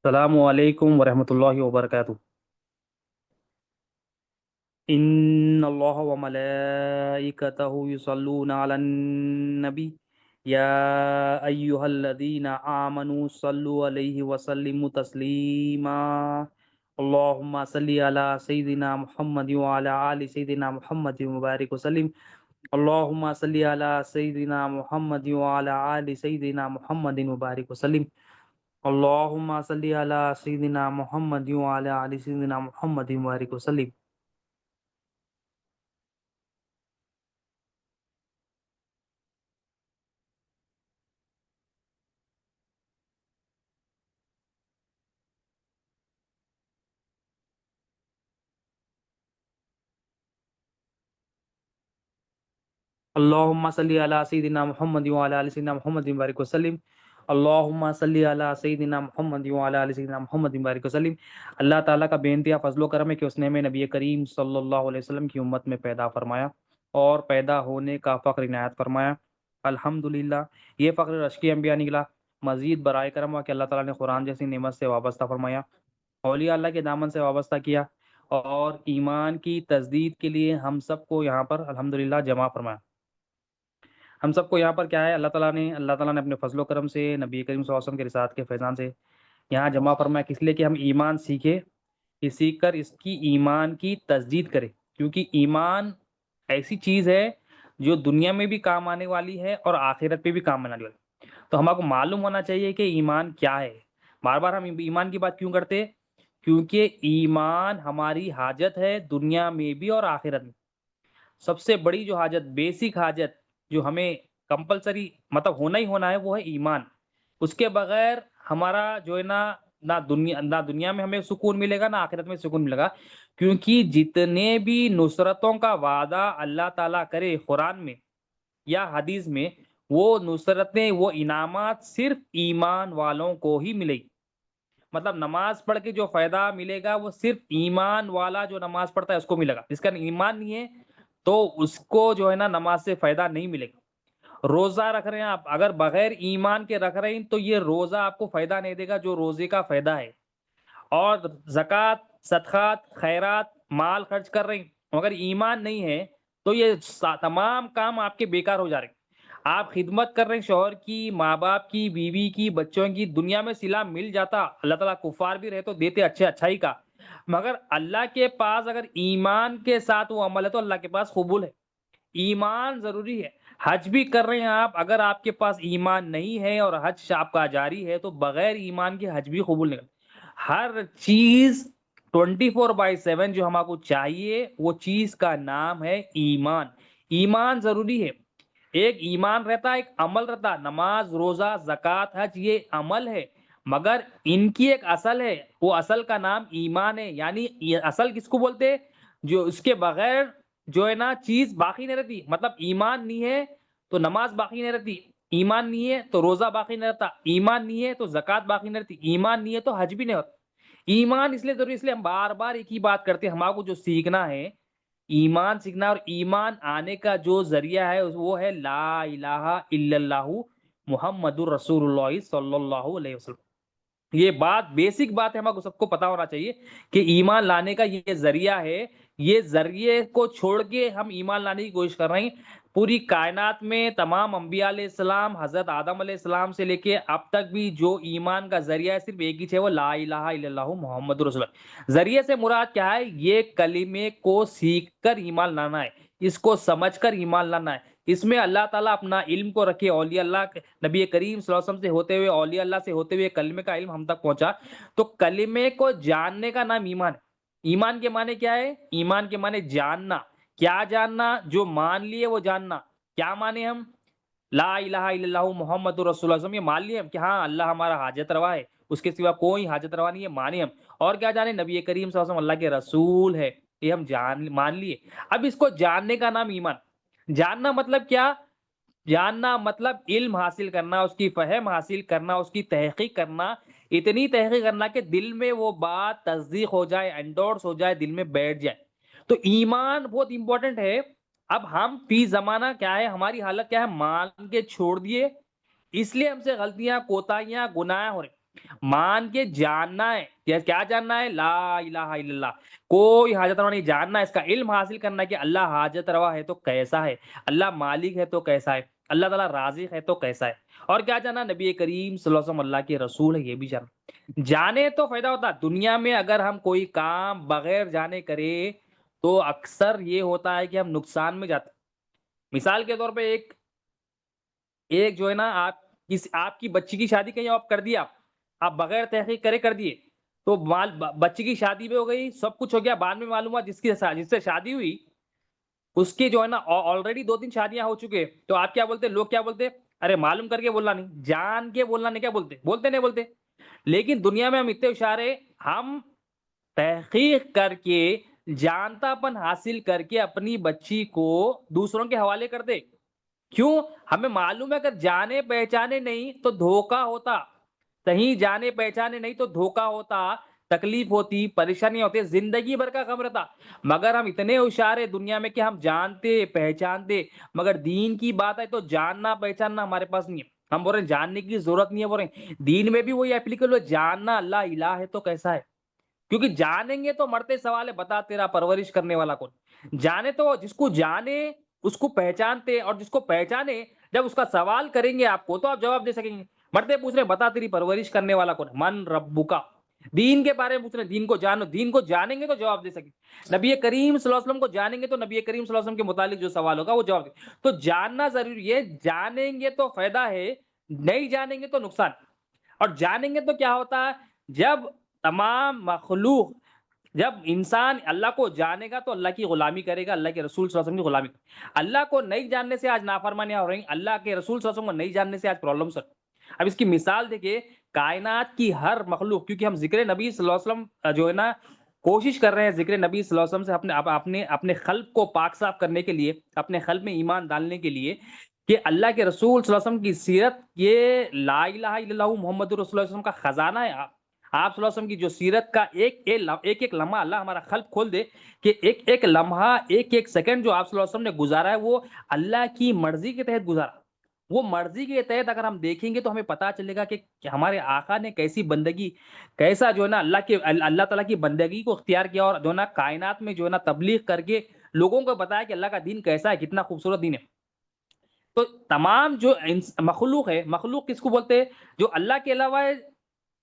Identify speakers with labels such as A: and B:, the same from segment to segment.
A: السلام علیکم ورحمۃ اللہ وبرکاتہ۔ ان اللہ و ملائکتہ یصلون علی النبی یا ایھا الذین آمنوا صلوا علیہ وسلموا تسلیما۔ اللهم صل علی سیدنا محمد وعلی آل سیدنا محمد وبارک وسلم۔ اللهم صل علی سیدنا محمد وعلی آل سیدنا محمد وبارک وسلم۔ اللهم صل علی سیدنا محمد وعلی آل سیدنا محمد وبارک وسلم۔ اللهم صل علی سیدنا محمد وعلی آل سیدنا محمد وبارک وسلم۔ اللهم صل علی سیدنا محمد وعلی آل سیدنا محمد وبارک وسلم۔ اللہ تعالیٰ کا بے انتہا فضل و کرم ہے کہ اس نے ہمیں نبی کریم صلی اللہ علیہ وسلم کی امت میں پیدا فرمایا اور پیدا ہونے کا فخر عنایت فرمایا۔ الحمدللہ یہ فخر رشکی انبیاء نکلا۔ مزید برائے کرم ہوا کہ اللہ تعالیٰ نے قرآن جیسی نعمت سے وابستہ فرمایا، اولیاء اللہ کے دامن سے وابستہ کیا اور ایمان کی تجدید کے لیے ہم سب کو یہاں پر الحمدللہ جمع فرمایا۔ ہم سب کو یہاں پر کیا ہے، اللہ تعالیٰ نے اپنے فضل و کرم سے نبی کریم صلی اللہ علیہ وسلم کے رسالت کے فیضان سے یہاں جمع فرمایا، کس لیے کہ ہم ایمان سیکھے، سیکھ کر اس کی ایمان کی تجدید کرے، کیونکہ ایمان ایسی چیز ہے جو دنیا میں بھی کام آنے والی ہے اور آخرت پہ بھی کام آنے والی ہے۔ تو ہم کو معلوم ہونا چاہیے کہ ایمان کیا ہے۔ بار بار ہم ایمان کی بات کیوں کرتے؟ کیونکہ ایمان ہماری حاجت ہے دنیا میں بھی اور آخرت میں۔ سب سے بڑی جو حاجت، بیسک حاجت جو ہمیں کمپلسری مطلب ہونا ہی ہونا ہے، وہ ہے ایمان۔ اس کے بغیر ہمارا جو ہے نا، نہ دنیا میں ہمیں سکون ملے گا، نہ آخرت میں سکون ملے گا، کیونکہ جتنے بھی نصرتوں کا وعدہ اللہ تعالیٰ کرے قرآن میں یا حدیث میں، وہ نصرتیں، وہ انعامات صرف ایمان والوں کو ہی ملے گی۔ مطلب نماز پڑھ کے جو فائدہ ملے گا وہ صرف ایمان والا جو نماز پڑھتا ہے اس کو ملے گا۔ جس کا ایمان نہیں ہے تو اس کو جو ہے نا نماز سے فائدہ نہیں ملے گا۔ روزہ رکھ رہے ہیں آپ، اگر بغیر ایمان کے رکھ رہے ہیں تو یہ روزہ آپ کو فائدہ نہیں دے گا جو روزے کا فائدہ ہے۔ اور زکوٰۃ، صدقات، خیرات، مال خرچ کر رہے ہیں مگر ایمان نہیں ہے تو یہ تمام کام آپ کے بیکار ہو جا رہے ہیں۔ آپ خدمت کر رہے ہیں شوہر کی، ماں باپ کی، بیوی کی، بچوں کی، دنیا میں صلہ مل جاتا، اللہ تعالیٰ کفار بھی رہے تو دیتے اچھائی کا، مگر اللہ کے پاس اگر ایمان کے ساتھ وہ عمل ہے تو اللہ کے پاس قبول ہے۔ ایمان ضروری ہے۔ حج بھی کر رہے ہیں آپ، اگر آپ کے پاس ایمان نہیں ہے اور حج آپ کا جاری ہے تو بغیر ایمان کے حج بھی قبول نہیں کرتا۔ ہر چیز 24/7 جو ہم کو چاہیے وہ چیز کا نام ہے ایمان۔ ایمان ضروری ہے۔ ایک ایمان رہتا ہے، ایک عمل رہتا، نماز، روزہ، زکوٰۃ، حج، یہ عمل ہے مگر ان کی ایک اصل ہے، وہ اصل کا نام ایمان ہے۔ یعنی یہ اصل کس کو بولتے؟ جو اس کے بغیر جو ہے نا چیز باقی نہیں رہتی۔ مطلب ایمان نہیں ہے تو نماز باقی نہیں رہتی، ایمان نہیں ہے تو روزہ باقی نہیں رہتا، ایمان نہیں ہے تو زکوٰۃ باقی نہیں رہتی، ایمان نہیں ہے تو حج بھی نہیں ہوتا۔ ایمان اس لیے ضروری، اس لیے ہم بار بار ایک ہی بات کرتے ہیں، ہمارے کو جو سیکھنا ہے ایمان سیکھنا، اور ایمان آنے کا جو ذریعہ ہے وہ ہے لا الہ الا اللہ محمد الرسول اللہ صلی اللہ علیہ وسلم۔ یہ بات بیسک بات ہے، ہم کو سب کو پتا ہونا چاہیے کہ ایمان لانے کا یہ ذریعہ ہے۔ یہ ذریعے کو چھوڑ کے ہم ایمان لانے کی کوشش کر رہے ہیں۔ پوری کائنات میں تمام انبیاء علیہ السلام، حضرت آدم علیہ السلام سے لے کے اب تک بھی جو ایمان کا ذریعہ ہے صرف ایک ہی ہے، وہ لا الہ الا اللہ محمد رسول اللہ۔ ذریعے سے مراد کیا ہے؟ یہ کلمے کو سیکھ کر ایمان لانا ہے، اس کو سمجھ کر ایمان لانا ہے۔ اس میں اللہ تعالیٰ اپنا علم کو رکھے، اولیاء اللہ نبی کریم صلی اللہ علیہ وسلم سے ہوتے ہوئے، اولیاء اللہ سے ہوتے ہوئے کلمے کا علم ہم تک پہنچا، تو کلمے کو جاننے کا نام ایمان ہے۔ ایمان کے معنی کیا ہے؟ ایمان کے معنی جاننا۔ کیا جاننا؟ جو مان لیے وہ جاننا۔ کیا مانے ہم؟ لا الہ الا اللہ محمد رسول اللہ، یہ مان لیے ہم کہ ہاں اللہ ہمارا حاجت روا ہے، اس کے سوا کوئی حاجت روا نہیں ہے، مانے ہم۔ اور کیا جانے؟ نبی کریم صلی اللہ علیہ وسلم اللہ کے رسول ہے، یہ ہم مان لیے۔ اب اس کو جاننے کا نام ایمان۔ جاننا مطلب کیا؟ جاننا مطلب علم حاصل کرنا، اس کی فہم حاصل کرنا، اس کی تحقیق کرنا، اتنی تحقیق کرنا کہ دل میں وہ بات تصدیق ہو جائے، انڈورس ہو جائے، دل میں بیٹھ جائے۔ تو ایمان بہت امپورٹنٹ ہے۔ اب ہم فی زمانہ کیا ہے، ہماری حالت کیا ہے؟ مان کے چھوڑ دیے، اس لیے ہم سے غلطیاں، کوتاہیاں، گناہ ہو رہے۔ مان کے جاننا ہے، کیا جاننا ہے؟ لا الہ الا اللہ، کوئی حاجت روا نہیں، جاننا ہے، اس کا علم حاصل کرنا ہے کہ اللہ حاجت روا ہے تو کیسا ہے، اللہ مالک ہے تو کیسا ہے، اللہ تعالیٰ رازق ہے تو کیسا ہے، اور کیا جاننا؟ نبی کریم صلی اللہ علیہ وسلم اللہ کے رسول ہے، یہ بھی جاننا۔ جانے تو فائدہ ہوتا ہے دنیا میں، اگر ہم کوئی کام بغیر جانے کرے تو اکثر یہ ہوتا ہے کہ ہم نقصان میں جاتے ہیں۔ مثال کے طور پہ ایک ایک جو ہے نا، آپ کی بچی کی شادی کہیں آپ کر دیا، آپ بغیر تحقیق کرے کر دیے، تو بچی کی شادی بھی ہو گئی، سب کچھ ہو گیا، بعد میں معلوم ہوا جس سے شادی ہوئی اس کی جو ہے نا آلریڈی 2 3 شادیاں ہو چکے، تو آپ کیا بولتے؟ لوگ کیا بولتے؟ ارے معلوم کر کے بولنا نہیں، جان کے بولنا نہیں، کیا بولتے؟ بولتے نہیں بولتے؟ لیکن دنیا میں ہم اتنے ہوشیار ہیں، ہم تحقیق کر کے جانتا پن حاصل کر کے اپنی بچی کو دوسروں کے حوالے کر دے۔ کیوں؟ ہمیں معلوم ہے اگر جانے پہچانے نہیں تو دھوکا ہوتا، کہیں جانے پہچانے نہیں تو دھوکا ہوتا، تکلیف ہوتی، پریشانی ہوتی، زندگی بھر کا غم رہتا۔ مگر ہم اتنے ہوشیار ہیں دنیا میں کہ ہم جانتے پہچانتے، مگر دین کی بات ہے تو جاننا پہچاننا ہمارے پاس نہیں ہے۔ ہم بول رہے ہیں جاننے کی ضرورت نہیں ہے، بول رہے ہیں دین میں بھی وہی ایپلیکیبل ہے، جاننا اللہ الہ ہے تو کیسا ہے، کیونکہ جانیں گے تو مرتے سوال ہے، بتا تیرا پرورش کرنے والا کون؟ جانے تو جس کو جانے اس کو پہچانتے، اور جس کو پہچانے جب اس کا سوال کریں گے آپ کو تو آپ جواب دے سکیں گے۔ مرتے پوچھ رہے بتا تیری پرورش کرنے والا کون ہے، من ربک، دین کے بارے میں پوچھ رہے دین کو جانو، دین کو جانیں گے تو جواب دے سکیں۔ نبی کریم صلی اللہ علیہ وسلم کو جانیں گے تو نبی کریم صلی اللہ علیہ وسلم کے متعلق جو سوال ہوگا وہ جواب دے۔ تو جاننا ضروری ہے، جانیں گے تو فائدہ ہے، نہیں جانیں گے تو نقصان۔ اور جانیں گے تو کیا ہوتا ہے؟ جب تمام مخلوق، جب انسان اللہ کو جانے گا تو اللہ کی غلامی کرے گا، اللہ کے رسول صلی اللہ علیہ وسلم کی غلامی کرے گا۔ اللہ کو نہیں جاننے سے آج نافرمانیاں ہو رہی ہیں، اللہ کے رسول صلی اللہ علیہ وسلم کو نہیں جاننے سے آج پرابلمس ہے۔ اب اس کی مثال دیکھیے، کائنات کی ہر مخلوق، کیونکہ ہم ذکر نبی صلی اللہ علیہ وسلم جو ہے نا کوشش کر رہے ہیں ذکر نبی صلی اللہ علیہ وسلم سے اپنے قلب کو پاک صاف کرنے کے لیے، اپنے قلب میں ایمان ڈالنے کے لیے، کہ اللہ کے رسول صلی اللہ علیہ وسلم کی سیرت، یہ لا الہ الا اللہ محمد رسول اللہ صلی اللہ علیہ وسلم کا خزانہ ہے۔ آپ صلی اللہ علیہ وسلم کی جو سیرت کا ایک لمحہ اللہ ہمارا قلب کھول دے، کہ ایک لمحہ، ایک سیکنڈ جو آپ صلی اللہ علیہ وسلم نے گزارا ہے وہ اللہ کی مرضی کے تحت گزارا۔ وہ مرضی کے تحت اگر ہم دیکھیں گے تو ہمیں پتا چلے گا کہ ہمارے آقا نے کیسی بندگی، کیسا جو ہے نا اللہ تعالیٰ کی بندگی کو اختیار کیا، اور جو ہے نا کائنات میں جو ہے نا تبلیغ کر کے لوگوں کو بتایا کہ اللہ کا دین کیسا ہے، کتنا خوبصورت دین ہے۔ تو تمام جو مخلوق ہے، مخلوق کس کو بولتے ہیں؟ جو اللہ کے علاوہ ہے،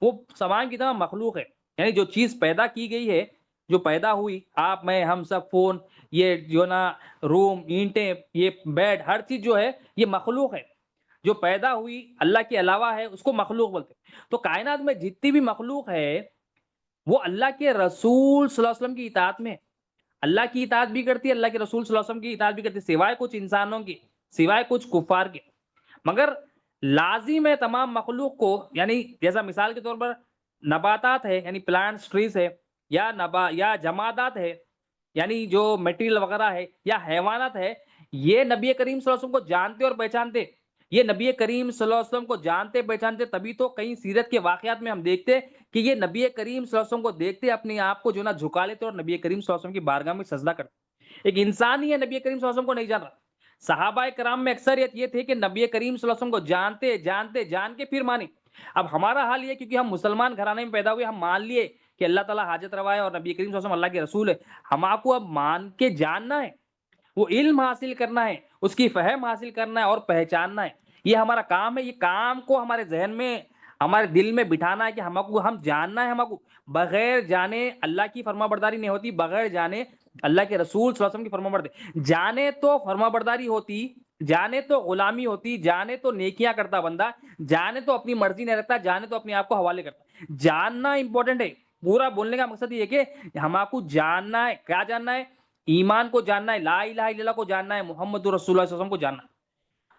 A: وہ تمام کی تمام مخلوق ہے، یعنی جو چیز پیدا کی گئی ہے، جو پیدا ہوئی، آپ میں ہم سب، فون، یہ جو نا روم، اینٹیں، یہ بیڈ، ہر چیز جو ہے یہ مخلوق ہے، جو پیدا ہوئی اللہ کے علاوہ ہے اس کو مخلوق بولتے ہیں۔ تو کائنات میں جتنی بھی مخلوق ہے وہ اللہ کے رسول صلی اللہ علیہ وسلم کی اطاعت میں ہے، اللہ کی اطاعت بھی کرتی ہے، اللہ کے رسول صلی اللہ علیہ وسلم کی اطاعت بھی کرتی ہے، سوائے کچھ انسانوں کی، سوائے کچھ کفار کے۔ مگر لازم ہے تمام مخلوق کو، یعنی جیسا مثال کے طور پر نباتات ہے، یعنی پلانٹس، ٹریز ہے، یا جمادات ہے، یعنی جو میٹیریل وغیرہ ہے، یا حیوانات ہے، یہ نبی کریم صلی اللہ علیہ وسلم کو جانتے اور پہچانتے۔ یہ نبی کریم صلی اللہ علیہ وسلم کو جانتے پہچانتے، تبھی تو کئی سیرت کے واقعات میں ہم دیکھتے کہ یہ نبی کریم صلی اللہ علیہ وسلم کو دیکھتے اپنے آپ کو جو نا جھکا لیتے اور نبی کریم صلی اللہ علیہ وسلم کی بارگاہ میں سجدہ کرتے۔ ایک انسان ہی ہے نبی کریم صلی اللہ علیہ وسلم کو نہیں جان رہا۔ صحابہ کرام میں اکثریت یہ تھے کہ نبی کریم صلی اللہ علیہ وسلم کو جان کے پھر مانے۔ اب ہمارا حال یہ، کیونکہ ہم مسلمان گھرانے میں پیدا ہوئے، ہم مان لیے کہ اللہ تعالیٰ حاجت روا ہے اور نبی کریم صلی اللہ علیہ وسلم اللہ کے رسول ہے، ہم آپ کو اب مان کے جاننا ہے، وہ علم حاصل کرنا ہے، اس کی فہم حاصل کرنا ہے اور پہچاننا ہے۔ یہ ہمارا کام ہے، یہ کام کو ہمارے ذہن میں، ہمارے دل میں بٹھانا ہے کہ ہم جاننا ہے، ہم کو بغیر جانے اللہ کی فرما برداری نہیں ہوتی، بغیر جانے اللہ کے رسول صلی اللہ علیہ وسلم کی فرما برداری، جانے تو فرما برداری ہوتی، جانے تو غلامی ہوتی، جانے تو نیکیاں کرتا بندہ، جانے تو اپنی مرضی نہیں رکھتا، جانے تو اپنے آپ کو حوالے کرتا۔ جاننا امپورٹنٹ ہے، پورا بولنے کا مقصد یہ کہ ہم آپ کو جاننا ہے، کیا جاننا ہے؟ ایمان کو جاننا ہے، لا الہ الا اللہ کو جاننا ہے، محمد رسول اللہ صلی اللہ علیہ وسلم کو جاننا ہے۔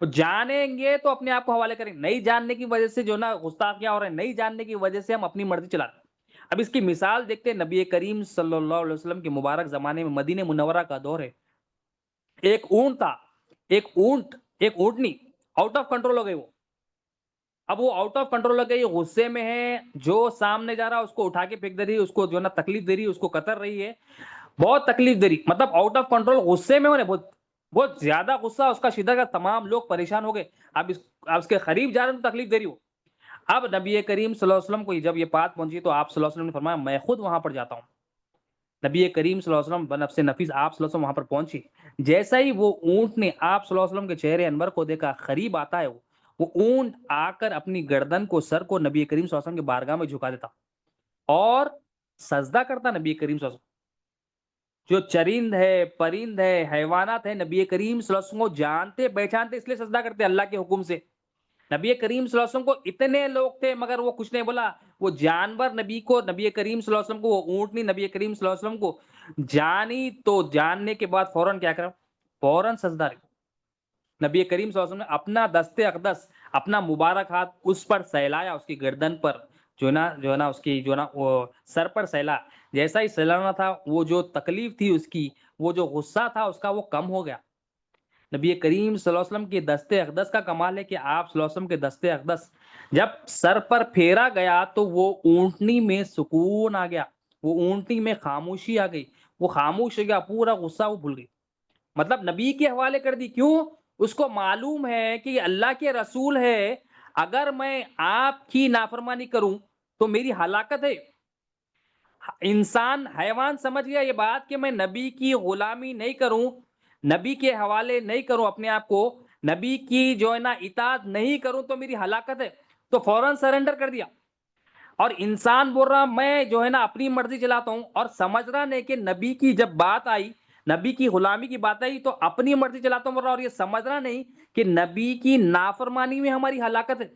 A: جانیں گے تو اپنے آپ کو حوالے کریں گے، نہیں جاننے کی وجہ سے جو نا گستاخیاں ہو رہے ہیں، نہیں جاننے کی وجہ سے ہم اپنی مرضی چلا رہے ہیں۔ اب اس کی مثال دیکھتے ہیں، نبی کریم صلی اللہ علیہ وسلم کے مبارک زمانے میں مدینہ منورہ کا دور ہے، ایک اونٹ تھا، ایک اونٹنی آؤٹ آف کنٹرول ہو گئی وہ۔ اب وہ آؤٹ آف کنٹرول ہو گئی، غصے میں ہے، جو سامنے جا رہا اس کو اٹھا کے پھینک دے رہی، اس کو جو نا تکلیف دے رہی، اس کو قطر رہی ہے، بہت تکلیف دے رہی، مطلب آؤٹ آف کنٹرول، غصے میں ہونے، بہت زیادہ غصہ اس کا شدت کا، تمام لوگ پریشان ہو گئے۔ اب اس کے قریب جا رہے ہیں تو تکلیف دے رہی ہو۔ اب نبی کریم صلی اللہ علیہ وسلم کو جب یہ بات پہنچی تو آپ صلی اللہ علیہ وسلم نے فرمایا میں خود وہاں پر جاتا ہوں. نبی کریم صلی اللہ علیہ وسلم بنفس نفیس آپ صلی اللہ علیہ وسلم وہاں پر پہنچے. جیسا ہی وہ اونٹ نے آپ صلی اللہ علیہ وسلم کے چہرے انور کو دیکھا، قریب آتا ہے وہ اونٹ آ کر اپنی گردن کو، سر کو نبی کریم صلی اللہ علیہ وسلم کے بارگاہ میں جھکا دیتا اور سجدہ کرتا نبی کریم صلی اللہ علیہ وسلم. جو چرند ہے، پرند ہے، حیوانات ہیں، نبی کریم صلی اللہ علیہ وسلم کو جانتے پہچانتے اس لیے سجدہ کرتے اللہ کے حکم سے. نبی کریم صلی اللہ علیہ وسلم کو اتنے لوگ تھے مگر وہ کچھ نہیں بولا. وہ جانور نبی کو، نبی کریم صلی اللہ علیہ وسلم کو، وہ اونٹنی نبی کریم صلی اللہ علیہ وسلم کو جانی تو جاننے کے بعد فوراً کیا کرا؟ فوراً سجدہ. نبی کریم صلی اللہ علیہ وسلم نے اپنا دست اقدس، اپنا مبارک ہاتھ اس پر سہلایا، اس کی گردن پر جو ہے نا اس کی جو ہے نا وہ سر پر سہلا. جیسا ہی سہلانا تھا وہ جو تکلیف تھی اس کی، وہ جو غصہ تھا اس کا، وہ کم ہو گیا. نبی کریم صلی اللہ علیہ وسلم کے دست اقدس کا کمال ہے کہ آپ صلی اللہ علیہ وسلم کے دست اقدس جب سر پر پھیرا گیا تو وہ اونٹنی میں سکون آ گیا، وہ اونٹنی میں خاموشی آ گئی، وہ خاموش ہو گیا، پورا غصہ وہ بھول گئی. مطلب نبی کے حوالے کر دی. کیوں؟ اس کو معلوم ہے کہ یہ اللہ کے رسول ہے، اگر میں آپ کی نافرمانی کروں تو میری ہلاکت ہے. انسان حیوان سمجھ گیا یہ بات کہ میں نبی کی غلامی نہیں کروں، نبی کے حوالے نہیں کروں اپنے آپ کو، نبی کی جو ہے نا اطاعت نہیں کروں تو میری ہلاکت ہے، تو فوراً سرنڈر کر دیا. اور انسان بول رہا میں جو ہے نا اپنی مرضی چلاتا ہوں، اور سمجھ رہا نہیں کہ نبی کی جب بات آئی، نبی کی غلامی کی بات آئی تو اپنی مرضی چلاتا ہوں بول رہا، اور یہ سمجھ رہا نہیں کہ نبی کی نافرمانی میں ہماری ہلاکت ہے.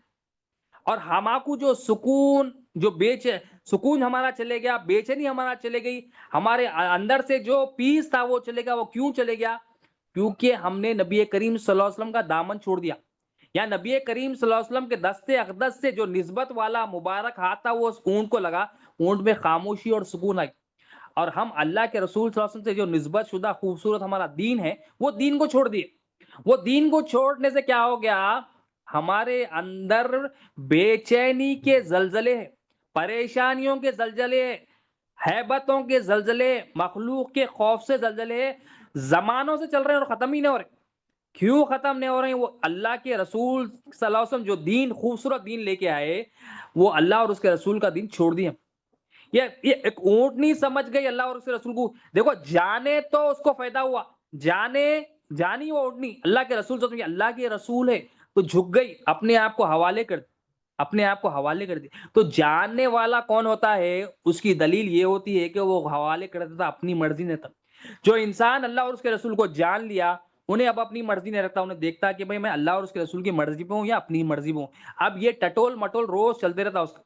A: اور ہماکو جو سکون، جو سکون ہمارا چلے گیا، بے چینی ہمارا چلے گئی، ہمارے اندر سے جو پیس تھا وہ چلے گا. وہ کیوں چلے گیا؟ کیونکہ ہم نے نبی کریم صلی اللہ علیہ وسلم کا دامن چھوڑ دیا. یا نبی کریم صلی اللہ علیہ وسلم کے دست اقدس سے جو نسبت والا مبارک ہاتھ تھا وہ اس اونٹ کو لگا، اونٹ میں خاموشی اور سکون آئی. اور ہم اللہ کے رسول صلی اللہ علیہ وسلم سے جو نسبت شدہ خوبصورت ہمارا دین ہے، وہ دین کو چھوڑ دیے. وہ دین کو چھوڑنے سے کیا ہو گیا؟ ہمارے اندر بے چینی کے زلزلے ہیں، پریشانیوں کے زلزلے ہیں، ہیبتوں کے زلزلے، مخلوق کے خوف سے زلزلے زمانوں سے چل رہے ہیں اور ختم ہی نہیں ہو رہے. کیوں ختم نہیں ہو رہے ہیں؟ وہ اللہ کے رسول صلی اللہ علیہ وسلم جو دین، خوبصورت دین لے کے آئے، وہ اللہ اور اس کے رسول کا دین چھوڑ دیا. یہ ایک اونٹ نہیں سمجھ گئی اللہ اور اس کے رسول کو. دیکھو جانے تو اس کو فائدہ ہوا، جانی وہ اونٹنی اللہ کے رسول صلی اللہ علیہ وسلم، اللہ کے رسول ہے تو جھک گئی، اپنے آپ کو حوالے کر دی، اپنے آپ کو حوالے کر دی. تو جاننے والا کون ہوتا ہے؟ اس کی دلیل یہ ہوتی ہے کہ وہ حوالے کر دیتا اپنی مرضی نے. تب جو انسان اللہ اور اس کے رسول کو جان لیا، انہیں اب اپنی مرضی نہیں رکھتا، انہیں دیکھتا کہ بھئی میں اللہ اور اس کے رسول کی مرضی پہ ہوں یا اپنی مرضی پہ ہوں. اب یہ ٹٹول مٹول روز چلتے رہتا اس کا.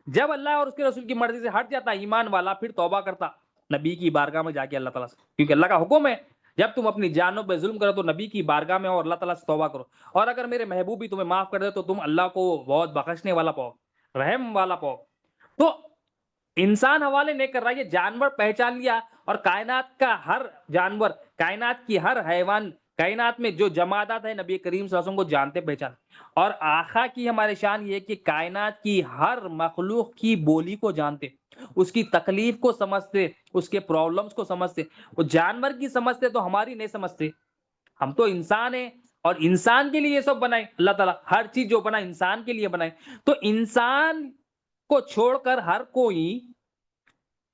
A: جب اللہ اور اس کے رسول کی مرضی سے ہٹ جاتا ایمان والا، پھر توبہ کرتا نبی کی بارگاہ میں جا کے اللہ تعالیٰ سے، کیونکہ اللہ کا حکم ہے جب تم اپنی جانوں پہ ظلم کرو تو نبی کی بارگاہ میں اور اللہ تعالیٰ سے توبہ کرو، اور اگر میرے محبوب بھی تمہیں معاف کر دے تو تم اللہ کو بہت بخشنے والا پاؤ، رحم والا پاؤ. تو انسان حوالے نہیں کر رہا، یہ جانور پہچان لیا. اور کائنات کا ہر جانور، کائنات کی ہر حیوان، کائنات میں جو جمادات ہے نبی کریم صلی اللہ علیہ وسلم کو جانتے پہچان. اور آقا کی ہمارے شان یہ کہ کائنات کی ہر مخلوق کی بولی کو جانتے، اس کی تکلیف کو سمجھتے، اس کے پرابلمز کو سمجھتے. وہ جانور کی سمجھتے تو ہماری نہیں سمجھتے. ہم تو انسان ہیں اور انسان کے لیے یہ سب بنائے اللہ تعالیٰ، ہر چیز جو بنا انسان کے لیے بنائے. تو انسان کو چھوڑ کر ہر کوئی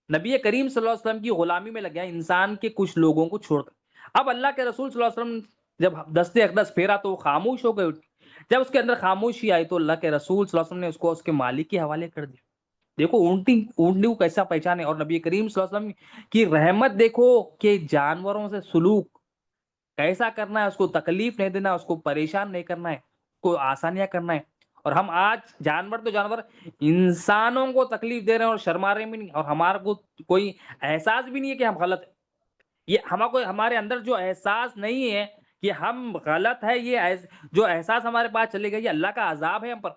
A: نبی کریم صلی اللہ علیہ وسلم کی غلامی میں لگ گیا، انسان کے کچھ لوگوں کو چھوڑ کر. اب اللہ کے رسول صلی اللہ علیہ وسلم جب دست اقدس پھیرا تو وہ خاموش ہو گئے. جب اس کے اندر خاموشی آئی تو اللہ کے رسول صلی اللہ علیہ وسلم نے اس کو اس کے مالک کے حوالے کر دیا. دیکھو اونٹنی کو کیسا پہچانے. اور نبی کریم صلی اللہ علیہ وسلم کی رحمت دیکھو کہ جانوروں سے سلوک کیسا کرنا ہے، اس کو تکلیف نہیں دینا، اس کو پریشان نہیں کرنا ہے، اس کو آسانیاں کرنا ہے. اور ہم آج جانور تو جانور انسانوں کو تکلیف دے رہے ہیں اور شرما رہے بھی نہیں، اور ہمارا کو کوئی احساس بھی نہیں ہے کہ ہم غلط ہیں. یہ ہمارے اندر جو احساس نہیں ہے کہ ہم غلط ہے، یہ جو احساس ہمارے پاس چلے گا یہ اللہ کا عذاب ہے ہم پر.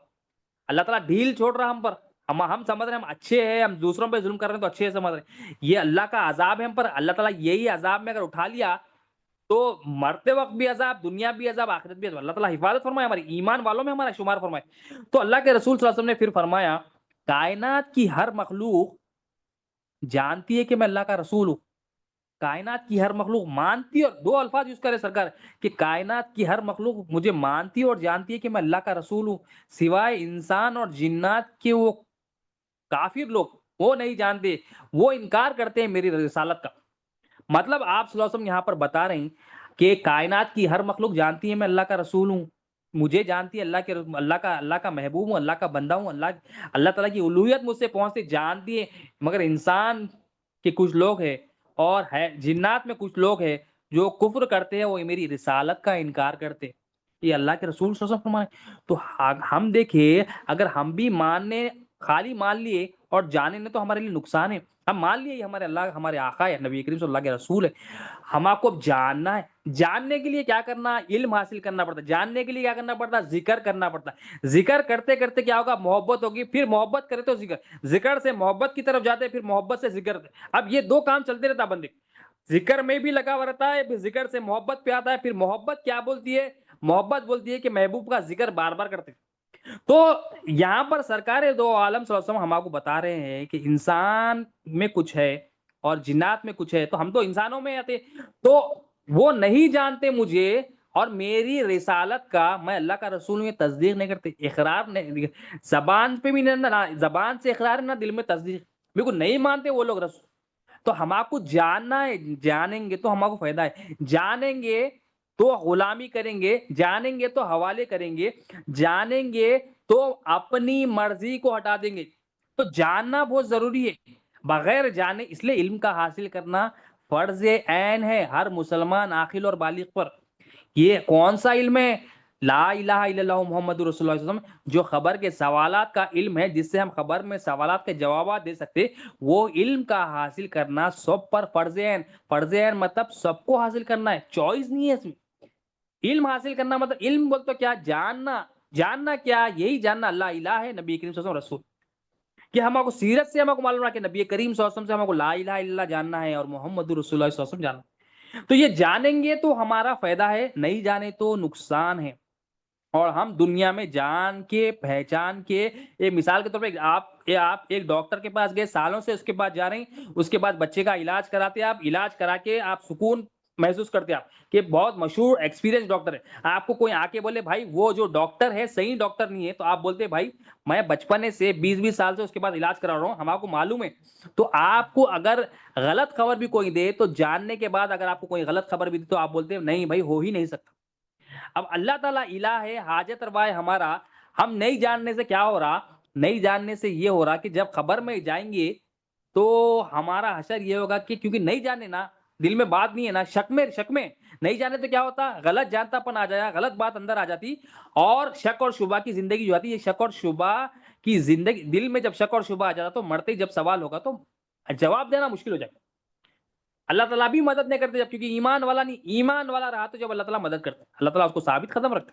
A: اللہ تعالیٰ ڈھیل چھوڑ رہا ہم پر. ہم سمجھ رہے ہیں ہم اچھے ہیں، ہم دوسروں پہ ظلم کر رہے ہیں تو اچھے سمجھ رہے ہیں، یہ اللہ کا عذاب ہے ہم پر. اللہ تعالیٰ یہی عذاب میں اگر اٹھا لیا تو مرتے وقت بھی عذاب، دنیا بھی عذاب، آخرت بھی عذاب. اللہ تعالیٰ حفاظت فرمائے، ہماری ایمان والوں میں ہمارا شمار فرمائے. تو اللہ کے رسول صلی اللہ علیہ وسلم نے پھر فرمایا کائنات کی ہر مخلوق جانتی ہے کہ میں اللہ کا رسول ہوں. کائنات کی ہر مخلوق مانتی ہے، اور دو الفاظ یوز کرے سرکار کہ کائنات کی ہر مخلوق مجھے مانتی ہے اور جانتی ہے کہ میں اللہ کا رسول ہوں، سوائے انسان اور جنات کے وہ کافر لوگ، وہ نہیں جانتے، وہ انکار کرتے ہیں میری رسالت کا۔ مطلب آپ صلی اللہ علیہ وسلم یہاں پر بتا رہے ہیں کہ کائنات کی ہر مخلوق جانتی ہے میں اللہ کا رسول ہوں، مجھے جانتی ہے اللہ کا محبوب ہوں، اللہ کا بندہ ہوں، اللہ تعالیٰ کی الوہیت مجھ سے پہنچتی جانتی ہے، مگر انسان کے کچھ لوگ ہیں اور ہے جنات میں کچھ لوگ ہیں جو کفر کرتے ہیں، وہ میری رسالت کا انکار کرتے ہیں۔ یہ اللہ کے رسول صلی اللہ علیہ وسلم فرمائے۔ تو ہم دیکھیے، اگر ہم بھی ماننے خالی مان لیے اور جانے نے تو ہمارے لیے نقصان ہے۔ ہم مان لیے یہ ہمارے اللہ ہمارے آقا ہے، نبی کریم صلی اللہ کے رسول ہے، ہم آپ کو اب جاننا ہے۔ جاننے کے لیے کیا کرنا ہے؟ علم حاصل کرنا پڑتا ہے۔ جاننے کے لیے کیا کرنا پڑتا ہے؟ ذکر کرنا پڑتا ہے۔ ذکر کرتے کرتے کیا ہوگا؟ محبت ہوگی، پھر محبت کرے تو ذکر، ذکر سے محبت کی طرف جاتے ہیں، پھر محبت سے ذکر۔ اب یہ دو کام چلتے رہتا بندے، ذکر میں بھی لگا ہوا رہتا ہے، پھر ذکر سے محبت پہ آتا ہے، پھر محبت کیا بولتی ہے؟ محبت بولتی ہے کہ محبوب کا ذکر بار بار کرتے ہیں۔ تو یہاں پر سرکار دو عالم صلی اللہ علیہ وسلم ہم آپ کو بتا رہے ہیں کہ انسان میں کچھ ہے اور جنات میں کچھ ہے، تو ہم تو انسانوں میں آتے، تو وہ نہیں جانتے مجھے اور میری رسالت کا، میں اللہ کا رسول ہوں، یہ تصدیق نہیں کرتے، اقرار نہیں، زبان پہ بھی نہ، زبان سے اقرار نہ دل میں تصدیق، بالکل نہیں مانتے وہ لوگ رسول۔ تو ہم آپ کو جاننا ہے، جانیں گے تو ہم آپ کو فائدہ ہے، جانیں گے تو غلامی کریں گے، جانیں گے تو حوالے کریں گے، جانیں گے تو اپنی مرضی کو ہٹا دیں گے۔ تو جاننا بہت ضروری ہے، بغیر جانے، اس لیے علم کا حاصل کرنا فرض عین ہے ہر مسلمان عاقل اور بالغ پر۔ یہ کون سا علم ہے؟ لا الہ الا اللہ محمد رسول اللہ صلی اللہ علیہ وسلم، جو خبر کے سوالات کا علم ہے، جس سے ہم خبر میں سوالات کے جوابات دے سکتے، وہ علم کا حاصل کرنا سب پر فرض عین۔ فرض عین مطلب سب کو حاصل کرنا ہے، چوائس نہیں ہے اس میں۔ علم حاصل کرنا مطلب، علم بول تو کیا؟ جاننا۔ جاننا کیا؟ یہی جاننا اللہ الہ ہے، نبی کریم صلی اللہ علیہ وسلم رسول، کہ ہم کو سیرت سے ہم کو معلوم ہے کہ نبی کریم صلی اللہ علیہ وسلم سے ہم کو لا الہ الا اللہ جاننا ہے اور محمد رسول اللہ صلی اللہ علیہ وسلم جاننا ہے۔ تو یہ جانیں گے تو ہمارا فائدہ ہے، نہیں جانے تو نقصان ہے۔ اور ہم دنیا میں جان کے، پہچان کے، ایک مثال کے طور پہ آپ ایک ڈاکٹر کے پاس گئے، سالوں سے اس کے پاس جا رہے ہیں، اس کے بعد بچے کا علاج کراتے ہیں، آپ علاج کرا کے آپ سکون محسوس کرتے ہیں، آپ کہ بہت مشہور ایکسپیرینس ڈاکٹر ہے، آپ کو کوئی آ کے بولے بھائی وہ جو ڈاکٹر ہے صحیح ڈاکٹر نہیں ہے، تو آپ بولتے ہیں بھائی میں بچپنے سے 20 سال سے اس کے بعد علاج کرا رہا ہوں، ہم آپ کو معلوم ہے۔ تو آپ کو اگر غلط خبر بھی کوئی دے تو جاننے کے بعد اگر آپ کو کوئی غلط خبر بھی دے تو آپ بولتے ہیں نہیں بھائی ہو ہی نہیں سکتا۔ اب اللہ تعالیٰ الہ ہے، حاجت روا ہے ہمارا، ہم نہیں جاننے سے کیا ہو رہا؟ نہیں جاننے سے یہ ہو رہا کہ جب خبر میں جائیں گے تو ہمارا حشر یہ ہوگا کہ کیونکہ نہیں جانے نا، دل میں بات نہیں ہے نا، شک میں نہیں جانے تو کیا ہوتا؟ غلط جانتا پن آ جایا، غلط بات اندر آ جاتی، اور شک اور شبہ کی زندگی جو آتی ہے، یہ شک اور شبہ کی زندگی، دل میں جب شک اور شبہ آ جاتا تو مرتے ہی جب سوال ہوگا تو جواب دینا مشکل ہو جائے گا۔ اللہ تعالیٰ بھی مدد نہیں کرتے جب، کیونکہ ایمان والا نہیں، ایمان والا رہا تو جب اللہ تعالیٰ مدد کرتے، اللہ تعالیٰ اس کو ثابت قدم رکھتے۔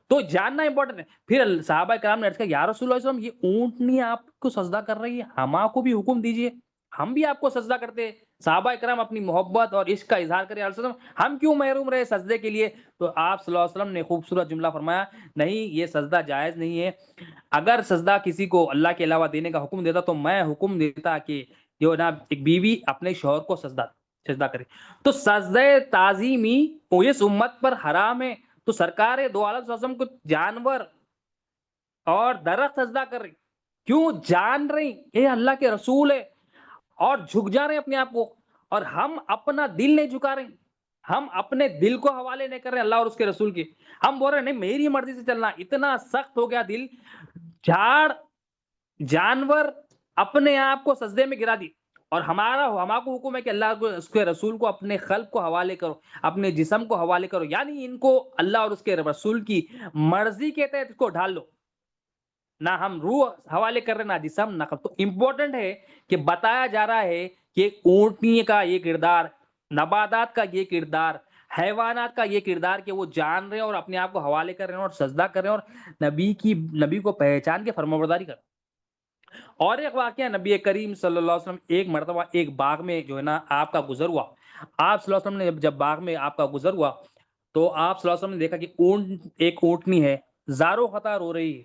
A: تو جاننا امپورٹنٹ ہے۔ پھر صحابہ کرام نے عرض کیا یا رسول اللہ صلی اللہ علیہ وسلم، یہ اونٹنی آپ کو سجدہ کر رہی ہے، ہم کو بھی حکم دیجئے، ہم بھی آپ کو سجدہ کرتے ہیں۔ صحابہ کرام اپنی محبت اور عشق کا اظہار کرے، علیہ وسلم ہم کیوں محروم رہے سجدے کے لیے؟ تو آپ صلی اللہ علیہ وسلم نے خوبصورت جملہ فرمایا، نہیں یہ سجدہ جائز نہیں ہے، اگر سجدہ کسی کو اللہ کے علاوہ دینے کا حکم دیتا تو میں حکم دیتا کہ جو نا ایک بیوی اپنے شوہر کو سجدہ کرے۔ تو سجدہ تعظیمی اس امت پر حرام ہے۔ تو سرکار دو عالم صلی اللہ علیہ وسلم کو جانور اور درخت سجدہ کر رہی، کیوں؟ جان رہی یہ اللہ کے رسول ہے، اور جھک جا رہے ہیں اپنے آپ کو، اور ہم اپنا دل نہیں جھکا رہے، ہم اپنے دل کو حوالے نہیں کر رہے اللہ اور اس کے رسول کے، ہم بول رہے ہیں نہیں میری مرضی سے چلنا، اتنا سخت ہو گیا دل، جھاڑ جانور اپنے آپ کو سجدے میں گرا دی، اور ہمارا کو حکم ہے کہ اللہ کو اس کے رسول کو اپنے خلق کو حوالے کرو، اپنے جسم کو حوالے کرو، یعنی ان کو اللہ اور اس کے رسول کی مرضی کے تحت اس کو ڈھال لو، نہ ہم روح حوالے کر رہے نہ جسم نہ قلب۔ تو امپورٹنٹ ہے کہ بتایا جا رہا ہے کہ اونٹنی کا یہ کردار، نباتات کا یہ کردار، حیوانات کا یہ کردار کہ وہ جان رہے ہیں اور اپنے آپ کو حوالے کر رہے ہیں اور سجدہ کر رہے ہیں اور نبی کو پہچان کے فرمانبرداری کر رہے ہیں۔ اور ایک واقعہ، نبی کریم صلی اللہ علیہ وسلم ایک مرتبہ ایک باغ میں جو ہے نا آپ کا گزر ہوا، آپ صلی اللہ علیہ وسلم نے جب باغ میں آپ کا گزر ہوا تو آپ صلی اللہ علیہ وسلم نے دیکھا کہ ایک اونٹنی ہے، زارو خطا رو رہی ہے،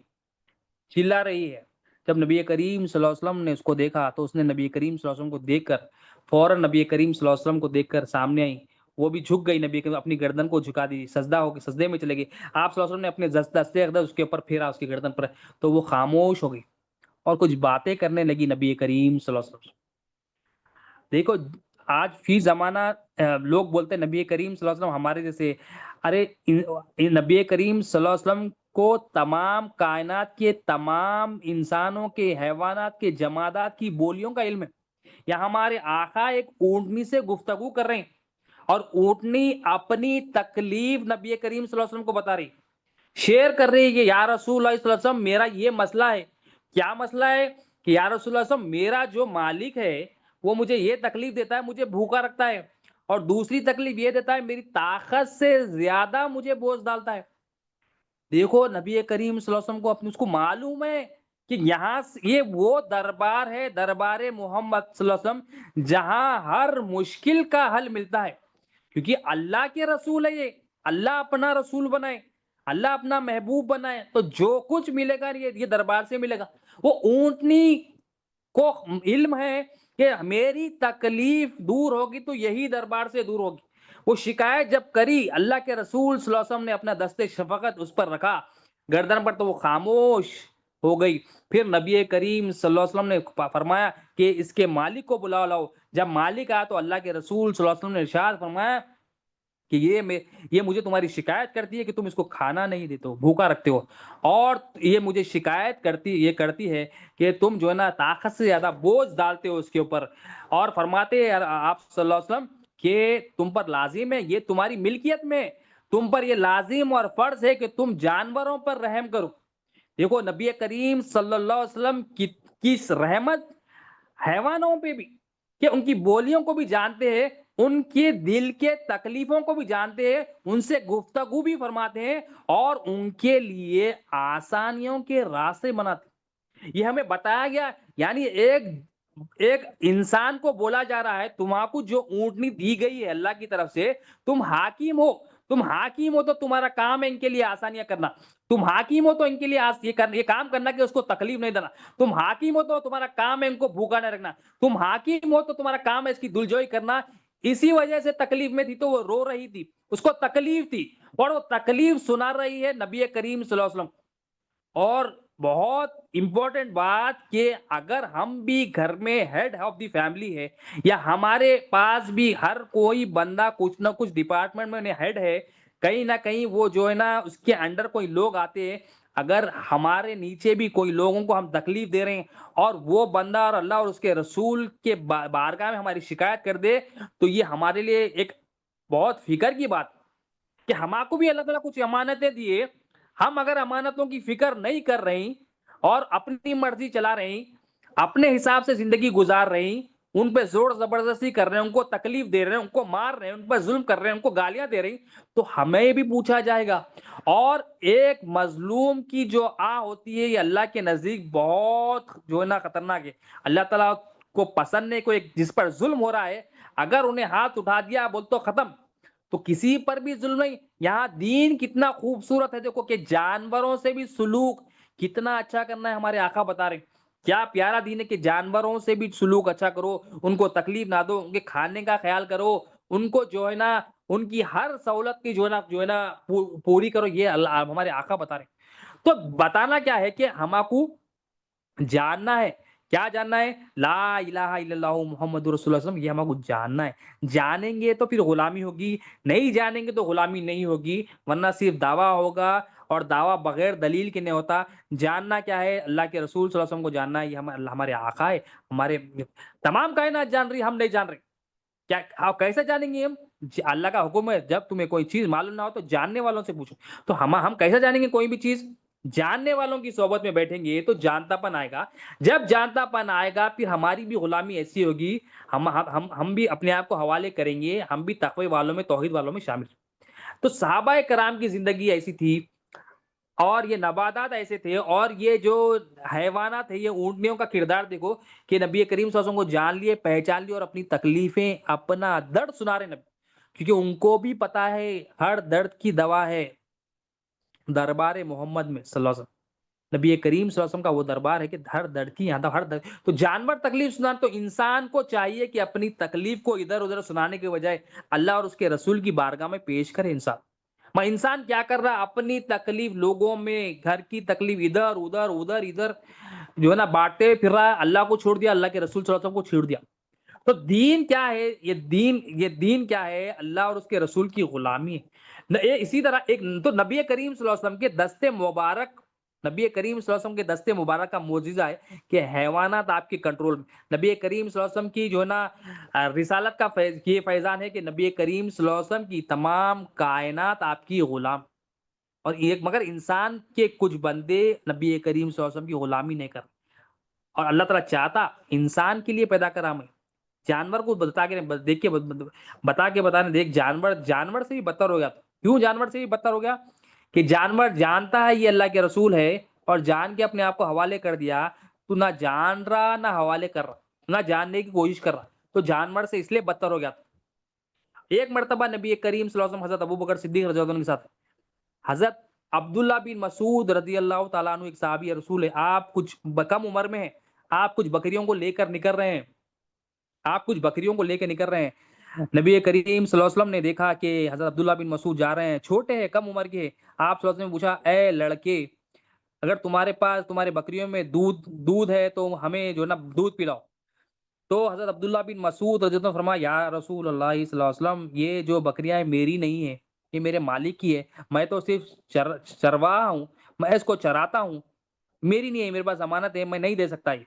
A: چلا رہی ہے، جب نبی کریم صلی اللہ علیہ وسلم نے اس کو دیکھا تو اس نے نبی کریم صلی اللہ علیہ وسلم کو دیکھ کر فوراً نبی کریم صلی اللہ علیہ وسلم کو دیکھ کر سامنے آئی، وہ بھی جھک گئی، نبی کریم اپنی گردن کو جھکا دی، سجدہ ہو کے سجدے میں چلے گئی، آپ صلی اللہ علیہ وسلم نے اپنے دستے اقدس اس کے اوپر پھیرا، اس کی گردن پر، تو وہ خاموش ہو گئی اور کچھ باتیں کرنے لگی نبی کریم صلی اللہ علیہ وسلم سے۔ دیکھو آج فی زمانہ لوگ بولتے ہیں نبی کریم صلی اللہ علیہ وسلم ہمارے جیسے، ارے نبی کریم صلی اللہ علیہ وسلم کو تمام کائنات کے تمام انسانوں کے، حیوانات کے، جمادات کی بولیوں کا علم ہے۔ یا ہمارے آقا ایک اونٹنی سے گفتگو کر رہے ہیں اور اونٹنی اپنی تکلیف نبی کریم صلی اللہ علیہ وسلم کو بتا رہی، شیئر کر رہی ہے کہ یا رسول اللہ صلی اللہ علیہ وسلم میرا یہ مسئلہ ہے۔ کیا مسئلہ ہے؟ کہ یا رسول اللہ صلی اللہ علیہ وسلم میرا جو مالک ہے وہ مجھے یہ تکلیف دیتا ہے، مجھے بھوکا رکھتا ہے، اور دوسری تکلیف یہ دیتا ہے میری طاقت سے زیادہ مجھے بوجھ ڈالتا ہے۔ دیکھو نبی کریم صلی اللہ علیہ وسلم کو اپنے اس کو معلوم ہے کہ یہاں یہ وہ دربار ہے، دربار محمد صلی اللہ علیہ وسلم، جہاں ہر مشکل کا حل ملتا ہے، کیونکہ اللہ کے رسول ہے، یہ اللہ اپنا رسول بنائے، اللہ اپنا محبوب بنائے، تو جو کچھ ملے گا یہ دربار سے ملے گا۔ وہ اونٹنی کو علم ہے کہ میری تکلیف دور ہوگی تو یہی دربار سے دور ہوگی۔ وہ شکایت جب کری، اللہ کے رسول صلی اللہ علیہ وسلم نے اپنا دستے شفقت اس پر رکھا گردن پر، تو وہ خاموش ہو گئی۔ پھر نبی کریم صلی اللہ علیہ وسلم نے فرمایا کہ اس کے مالک کو بلاؤ لاؤ۔ جب مالک آیا تو اللہ کے رسول صلی اللہ علیہ وسلم نے ارشاد فرمایا کہ یہ مجھے تمہاری شکایت کرتی ہے کہ تم اس کو کھانا نہیں دیتے ہو، بھوکا رکھتے ہو، اور یہ مجھے شکایت کرتی ہے کہ تم جو ہے نا طاقت سے زیادہ بوجھ ڈالتے ہو اس کے اوپر، اور فرماتے ہیں آپ صلی اللہ علیہ وسلم کہ تم پر لازم ہے، یہ تمہاری ملکیت میں، تم پر یہ لازم اور فرض ہے کہ تم جانوروں پر رحم کرو۔ دیکھو نبی کریم صلی اللہ علیہ وسلم کی رحمت حیوانوں پہ بھی، کہ ان کی بولیوں کو بھی جانتے ہیں، ان کے دل کے تکلیفوں کو بھی جانتے ہیں، ان سے گفتگو بھی فرماتے ہیں، اور ان کے لیے آسانیوں کے راستے بناتے ہیں۔ یہ ہمیں بتایا گیا، یعنی ایک انسان کو بولا جا رہا ہے تمہارا جو اونٹنی دی گئی ہے اللہ کی طرف سے، تم حاکم ہو، تم حاکم ہو تو تمہارا کام ہے ان کے لیے آسانیاں کرنا، تم حاکم ہو تو ان کے لیے یہ کام کرنا کہ اس کو تکلیف نہیں دینا، تم حاکم ہو تو تمہارا کام ہے ان کو بھوکا نہیں رکھنا، تم حاکم ہو تو تمہارا کام ہے اس کی دلجوئی کرنا۔ اسی وجہ سے تکلیف میں تھی تو وہ رو رہی تھی، اس کو تکلیف تھی، اور وہ تکلیف سنا رہی ہے نبی کریم صلی اللہ علیہ وسلم۔ اور بہت امپورٹنٹ بات کہ اگر ہم بھی گھر میں ہیڈ آف دی فیملی ہے، یا ہمارے پاس بھی ہر کوئی بندہ کچھ نہ کچھ ڈپارٹمنٹ میں ہیڈ ہے، کہیں نہ کہیں وہ جو ہے نا اس کے انڈر کوئی لوگ آتے ہیں، اگر ہمارے نیچے بھی کوئی لوگوں کو ہم تکلیف دے رہے ہیں اور وہ بندہ اور اللہ اور اس کے رسول کے بارگاہ میں ہماری شکایت کر دے، تو یہ ہمارے لیے ایک بہت فکر کی بات کہ ہم کو بھی اللہ تعالیٰ کچھ امانتیں دیے، ہم اگر امانتوں کی فکر نہیں کر رہی اور اپنی مرضی چلا رہی، اپنے حساب سے زندگی گزار رہی، ان پہ زور زبردستی کر رہے ہیں، ان کو تکلیف دے رہے ہیں، ان کو مار رہے ہیں، ان پر ظلم کر رہے ہیں، ان کو گالیاں دے رہی، تو ہمیں بھی پوچھا جائے گا۔ اور ایک مظلوم کی جو ہوتی ہے یہ اللہ کے نزدیک بہت جو ہے نا خطرناک ہے۔ اللہ تعالیٰ کو پسند نہیں کوئی جس پر ظلم ہو رہا ہے، اگر انہیں ہاتھ اٹھا دیا بول تو ختم، تو کسی پر بھی ظلم نہیں۔ یہاں دین کتنا خوبصورت ہے، دیکھو کہ جانوروں سے بھی سلوک کتنا اچھا کرنا ہے، ہمارے آقا بتا رہے ہیں کیا پیارا دین ہے کہ جانوروں سے بھی سلوک اچھا کرو، ان کو تکلیف نہ دو، ان کے کھانے کا خیال کرو، ان کو جو ہے نا ان کی ہر سہولت کی جو ہے نا پوری کرو، یہ اللہ ہمارے آقا بتا رہے ہیں۔ تو بتانا کیا ہے کہ ہم کو جاننا ہے، کیا جاننا ہے؟ لا الہ الا اللہ محمد رسول اللہ صلی اللہ علیہ وسلم، یہ ہم کو جاننا ہے۔ جانیں گے تو پھر غلامی ہوگی، نہیں جانیں گے تو غلامی نہیں ہوگی، ورنہ صرف دعویٰ ہوگا، اور دعویٰ بغیر دلیل کے نہیں ہوتا۔ جاننا کیا ہے؟ اللہ کے رسول صلی اللہ علیہ وسلم کو جاننا ہے، یہ ہمارے آقا ہے، ہمارے تمام کائنات جان رہی، ہم نہیں جان رہے۔ کیا آپ کیسے جانیں گے؟ ہم اللہ کا حکم ہے جب تمہیں کوئی چیز معلوم نہ ہو تو جاننے والوں سے پوچھو، تو ہم کیسے جانیں گے کوئی بھی چیز؟ جاننے والوں کی صحبت میں بیٹھیں گے تو جانتا پن آئے گا، جب جانتا پن آئے گا پھر ہماری بھی غلامی ایسی ہوگی، ہم بھی اپنے آپ کو حوالے کریں گے، ہم بھی تقوی والوں میں، توحید والوں میں شامل۔ تو صحابہ کرام کی زندگی ایسی تھی، اور یہ نباتات ایسے تھے، اور یہ جو حیوانات ہیں، یہ اونٹنیوں کا کردار دیکھو کہ نبی کریم صلی اللہ علیہ وسلم کو جان لیے، پہچان لیے، اور اپنی تکلیفیں، اپنا درد سنا رہے نبی، کیونکہ ان کو بھی پتا ہے ہر درد کی دوا ہے دربار محمد میں صلی اللہ علیہ وسلم۔ نبی کریم صلی اللہ علیہ وسلم کا وہ دربار ہے کہ ہر درد کی یہاں ہر درد تو جانور تکلیف سنانے، تو انسان کو چاہیے کہ اپنی تکلیف کو ادھر ادھر سنانے کے بجائے اللہ اور اس کے رسول کی بارگاہ میں پیش کرے انسان. انسان کیا کر رہا ہے؟ اپنی تکلیف لوگوں میں، گھر کی تکلیف ادھر ادھر ادھر ادھر جو ہے نا بانٹتے پھر رہا ہے، اللہ کو چھوڑ دیا، اللہ کے رسول صلی اللہ علیہ وسلم کو چھوڑ دیا. تو دین کیا ہے؟ یہ دین کیا ہے؟ اللہ اور اس کے رسول کی غلامی ہے. اسی طرح ایک تو نبی کریم صلی اللہ علیہ وسلم کے دستے مبارک، نبی کریم صلی اللہ علیہ وسلم کے دستے مبارک کا معجزہ ہے کہ حیوانات آپ کے کنٹرول میں. نبی کریم صلی اللہ علیہ وسلم کی جو ہے نا رسالت کا یہ فیضان ہے کہ نبی کریم صلی اللہ علیہ وسلم کی تمام کائنات آپ کی غلام، اور ایک مگر انسان کے کچھ بندے نبی کریم صلی اللہ علیہ وسلم کی غلامی نہیں کر. اور اللہ تعالیٰ چاہتا انسان کے لیے پیدا کرا میں، جانور کو بتا کے دیکھ کے بتا کے بتانے دیکھ، جانور سے بھی بدتر ہو گیا. کیوں جانور سے بھی بدتر ہو گیا؟ کہ جانور جانتا ہے یہ اللہ کے رسول ہے اور جان کے اپنے آپ کو حوالے کر دیا. تو نہ جان رہا نہ حوالے کر رہا، نہ جاننے کی کوشش کر رہا، تو جانور سے اس لیے بدتر ہو گیا. ایک مرتبہ نبی کریم صلی اللہ علیہ وسلم حضرت ابو بکر صدیق رضی اللہ عنہ کے ساتھ، حضرت عبداللہ بن مسعود رضی اللہ تعالیٰ عنہ ایک صحابی رسول ہے، آپ کچھ کم عمر میں ہیں، آپ کچھ بکریوں کو لے کر نکل رہے ہیں، آپ کچھ بکریوں کو لے کے نکل رہے ہیں. نبی کریم صلی اللہ علیہ وسلم نے دیکھا کہ حضرت عبداللہ بن مسعود جا رہے ہیں، چھوٹے ہیں، کم عمر کے ہیں. آپ صلی اللہ علیہ وسلم نے پوچھا، اے لڑکے، اگر تمہارے پاس تمہارے بکریوں میں دودھ ہے تو ہمیں جو ہے نا دودھ پلاؤ. تو حضرت عبداللہ بن مسعود رضی اللہ عنہ فرمایا، یا رسول اللہ صلی اللہ علیہ وسلم، یہ جو بکریاں ہیں میری نہیں ہیں، یہ میرے مالک کی ہے، میں تو صرف چرواہا ہوں، میں اس کو چراتا ہوں، میری نہیں ہے، میرے پاس ضمانت ہے، میں نہیں دے سکتا یہ.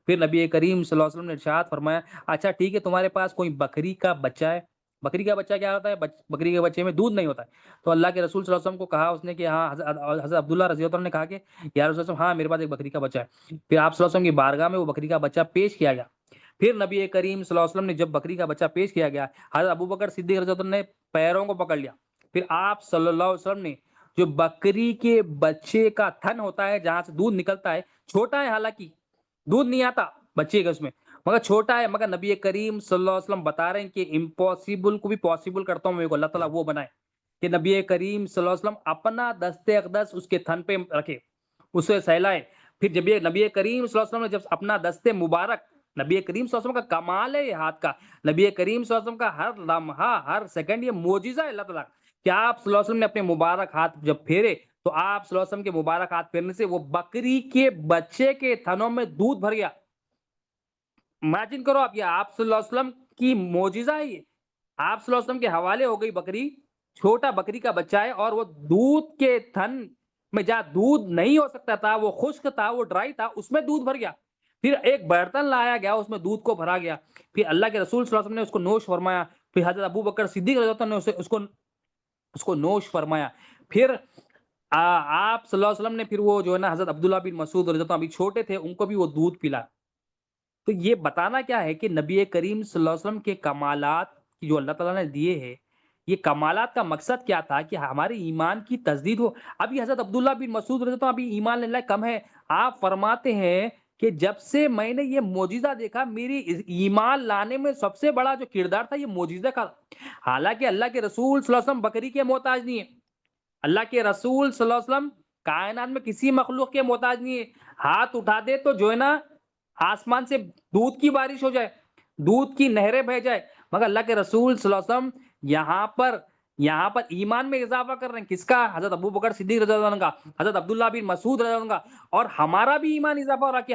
A: پھر نبی کریم صلی اللہ علیہ وسلم نے ارشاد فرمایا، اچھا ٹھیک ہے، تمہارے پاس کوئی بکری کا بچہ ہے. بکری کا بچہ کیا ہوتا ہے؟ بکری کے بچے میں دودھ نہیں ہوتا ہے. تو اللہ کے رسول صلی اللہ علیہ وسلم کو کہا اس نے کہ ہاں، حضرت عبداللہ رضی اللہ عنہ نے کہا کہ یا رسول اللہ، ہاں میرے پاس ایک بکری کا بچہ ہے. پھر آپ صلی اللہ علیہ وسلم کی بارگاہ میں وہ بکری کا بچہ پیش کیا گیا. پھر نبی کریم صلی اللہ علیہ وسلم نے جب بکری کا بچہ پیش کیا گیا، حضرت ابو بکر صدیق رضی اللہ عنہ نے پیروں کو پکڑ لیا. پھر آپ صلی اللہ علیہ وسلم نے جو بکری کے بچے کا تھن ہوتا ہے جہاں سے دودھ نکلتا ہے، چھوٹا ہے حالانکہ، دودھ نہیں آتا بچے کا اس میں، مگر چھوٹا ہے، مگر نبی کریم صلی اللہ علیہ وسلم بتا رہے ہیں کہ امپاسبل کو بھی پاسبل کرتا ہوں، میرے کو اللہ تعالیٰ وہ بنائے کہ نبی کریم صلی اللہ علیہ وسلم اپنا دست اقدس اس کے تھن پہ رکھے، اسے سہلائے. پھر جب یہ نبی کریم صلی اللہ علیہ وسلم نے جب اپنا دست مبارک، نبی کریم صلی اللہ علیہ وسلم کا کمال ہے یہ ہاتھ کا، نبی کریم صلی اللہ علیہ وسلم کا ہر لمحہ ہر سیکنڈ یہ معجزہ ہے اللہ تعالیٰ کہ آپ صلی اللہ علیہ وسلم نے اپنے مبارک ہاتھ جب پھیرے تو آپ صلی اللہ علیہ وسلم کے مبارک ہاتھ پھیرنے سے وہ بکری کے بچے کے تھنوں میں دودھ بھر گیا. امیجن کرو آپ، یہ آپ صلی اللہ علیہ وسلم کی معجزہ ہے یہ. آپ صلی اللہ علیہ وسلم کے حوالے ہو گئی بکری، چھوٹا بکری کا بچہ ہے، اور وہ دودھ کے تھن میں جہاں دودھ نہیں ہو سکتا تھا، وہ خشک تھا، وہ ڈرائی تھا، اس میں دودھ بھر گیا. پھر ایک برتن لایا گیا، اس میں دودھ کو بھرا گیا. پھر اللہ کے رسول صلی اللہ علیہ وسلم نے اس کو نوش فرمایا. پھر حضرت ابو بکر صدیق رضی اللہ عنہ نے اس کو نوش فرمایا. پھر آپ صلی اللہ علیہ وسلم نے پھر وہ جو ہے نا حضرت عبداللہ بن مسعود رضی اللہ عنہ ابھی چھوٹے تھے، ان کو بھی وہ دودھ پلا. تو یہ بتانا کیا ہے کہ نبی کریم صلی اللہ علیہ وسلم کے کمالات جو اللہ تعالیٰ نے دیے ہیں، یہ کمالات کا مقصد کیا تھا کہ ہمارے ایمان کی تجدید ہو. ابھی حضرت عبداللہ بن مسعود رضی اللہ عنہ ابھی ایمان لینے کم ہے. آپ فرماتے ہیں کہ جب سے میں نے یہ معجزہ دیکھا، میری ایمان لانے میں سب سے بڑا جو کردار تھا یہ معجزہ کا. حالانکہ اللہ کے رسول صلی اللہ علیہ وسلم بکری کے محتاج نہیں ہے، اللہ کے رسول صلی اللہ علیہ وسلم کائنات میں کسی مخلوق کے محتاج نہیں ہے. ہاتھ اٹھا دے تو جو ہے نا آسمان سے دودھ کی بارش ہو جائے، دودھ کی نہریں بہ جائے. مگر اللہ کے رسول صلی اللہ علیہ وسلم یہاں پر ایمان میں اضافہ کر رہے ہیں. کس کا؟ حضرت ابو بکر صدیق رضی اللہ عنہ کا، حضرت عبداللہ بن مسعود رضی اللہ عنہ کا. اور ہمارا بھی ایمان اضافہ ہو رہا کہ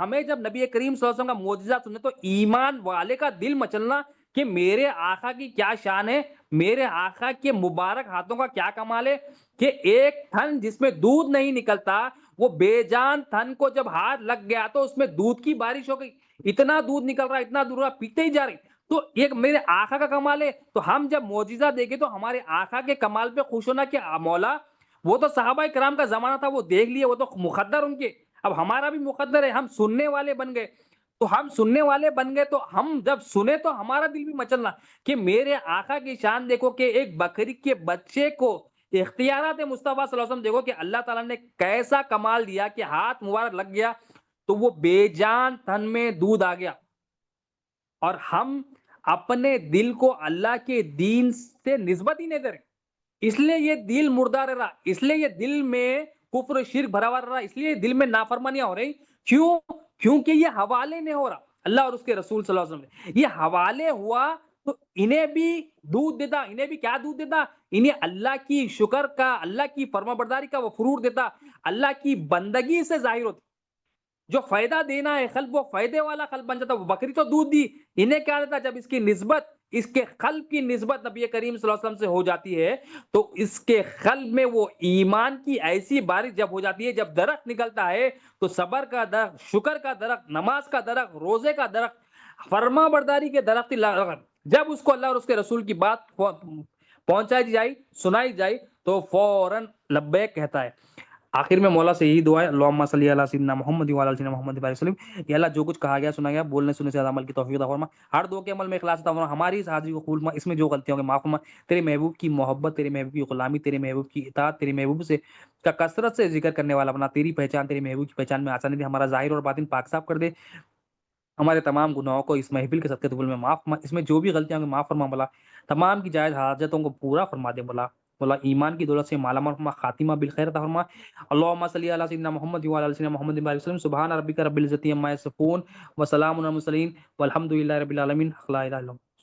A: ہمیں جب نبی کریم صلی اللہ علیہ وسلم کا معجزہ سننے تو ایمان والے کا دل مچلنا کہ میرے آقا کی کیا شان ہے، میرے آقا کے مبارک ہاتھوں کا کیا کمال ہے کہ ایک تھن جس میں دودھ نہیں نکلتا، وہ بے جان تھن کو جب ہاتھ لگ گیا تو اس میں دودھ کی بارش ہو گئی. اتنا دودھ نکل رہا، اتنا دودھ رہا، پیتے ہی جا رہے. تو ایک میرے آقا کا کمال ہے. تو ہم جب معجزہ دیکھیں تو ہمارے آقا کے کمال پہ خوش ہونا کہ مولا، وہ تو صحابہ کرام کا زمانہ تھا، وہ دیکھ لیے، وہ تو مقدر ان کے، اب ہمارا بھی مقدر ہے، ہم سننے والے بن گئے. تو ہم سننے والے بن گئے تو ہم جب سنے تو ہمارا دل بھی مچلنا کہ میرے آقا کی شان دیکھو کہ ایک بکری کے بچے کو اختیارات مصطفیٰ صلی اللہ علیہ وسلم دیکھو کہ اللہ تعالیٰ نے کیسا کمال دیا کہ ہاتھ مبارک لگ گیا تو وہ بے جان تن میں دودھ آ گیا. اور ہم اپنے دل کو اللہ کے دین سے نسبت ہی نہیں دے رہے، اس لیے یہ دل مردہ رہ رہا، اس لیے یہ دل میں کفر شرک بھرا ہوا رہا، اس لیے دل میں نافرمانیاں ہو رہی. کیوں؟ کیونکہ یہ حوالے نہیں ہو رہا اللہ اور اس کے رسول صلی اللہ علیہ وسلم نے. یہ حوالے ہوا تو انہیں بھی دودھ دیتا. انہیں بھی کیا دودھ دیتا؟ انہیں اللہ کی شکر کا، اللہ کی فرما برداری کا وہ فروٹ دیتا، اللہ کی بندگی سے ظاہر ہوتی. جو فائدہ دینا ہے قلب، وہ فائدے والا قلب بن جاتا. وہ بکری تو دودھ دی، انہیں کیا دیتا؟ جب اس کی نسبت، اس کے قلب کی نسبت نبی کریم صلی اللہ علیہ وسلم سے ہو جاتی ہے تو اس کے قلب میں وہ ایمان کی ایسی بارش جب ہو جاتی ہے، جب درخت نکلتا ہے تو صبر کا درخت، شکر کا درخت، نماز کا درخت، روزے کا درخت، فرما برداری کے درخت جب اس کو اللہ اور اس کے رسول کی بات پہنچائی جائے، سنائی جائے تو فوراً لبیک کہتا ہے. آخر میں مولا سے یہی دعا ہے، اللہم صلی علی سیدنا محمد و علی سیدنا محمد وسلم. یا اللہ جو کچھ کہا گیا سنا گیا بولنے سننے سے زیادہ عمل کی توفیق عطا فرما. ہر دعا کے عمل میں اخلاص عطا فرما. ہماری اس حاضری کو قبول فرما. اس میں جو غلطیاں ہوں گے معاف فرما. تیرے محبوب کی محبت، تیرے محبوب کی غلامی، تیرے محبوب کی اطاعت، تیرے محبوب سے کا کثرت سے ذکر کرنے والا بنا. تیری پہچان، تیرے محبوب کی پہچان میں آسانی دے. ہمارا ظاہر اور باطن پاک صاف کر دے. ہمارے تمام گناہوں کو اس محفل کے صدقے قبول میں معاف فرما. اس میں جو بھی غلطیاں ہوں گے معاف فرما مولا. تمام کی جائز حاجتوں کو پورا فرما دے مولا. مولا ایمان کی دولت سے مالا مال فرما. خاتمہ بالخیر عطا فرما. اللهم صل على سيدنا محمد وعلى ال سيدنا محمد وسلم. سبحان ربك رب العزة عما يصفون وسلام على المرسلين والحمد لله رب العالمين. لا اله الا الله.